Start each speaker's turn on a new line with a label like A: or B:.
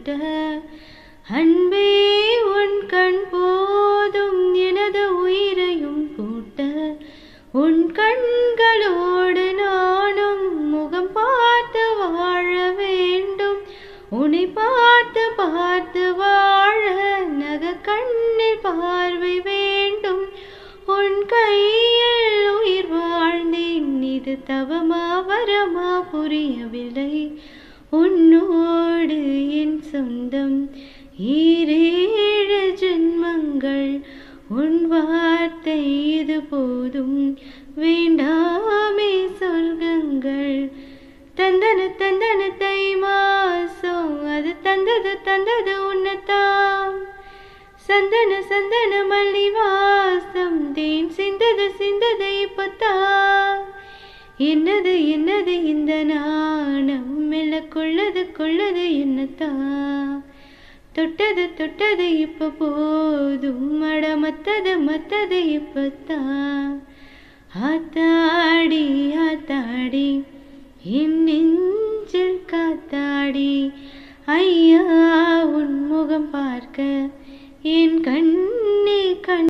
A: சூட்ட அன்பே உன் கண் போதும் எனது உயிரையும் கூட்ட உன் கண்களோடு நானும் முகம் பார்த்து வாழ வேண்டும் உன்னை பார்த்து பார்த்து வாழ நக கண்ணில் பார்வை வேண்டும் உன் கையில் உயிர் வாழ்ந்தேன் இது தவமா வரமா புரியவில்லை உன்னோடு என் சொந்தம் ஈரேழு ஜென்மங்கள் உன் வார்த்தை இது போதும் வேண்டாமே சொர்க்கங்கள் தந்தன தந்தன தை மாசம் அது தந்தது உன்னதாம் சந்தன சந்தன மல்லி வாசம் தேன் சிந்தது இப்பத்தான் என்னது இந்த நாணம் மெல்ல கொள்ளது என்னத்தான் தொட்டது இப்ப போதும் அட மத்தது இப்பத்தான் ஆத்தாடி என் நெஞ்சில் காத்தாடி ஐயா உன் முகம் பார்க்க என் கண்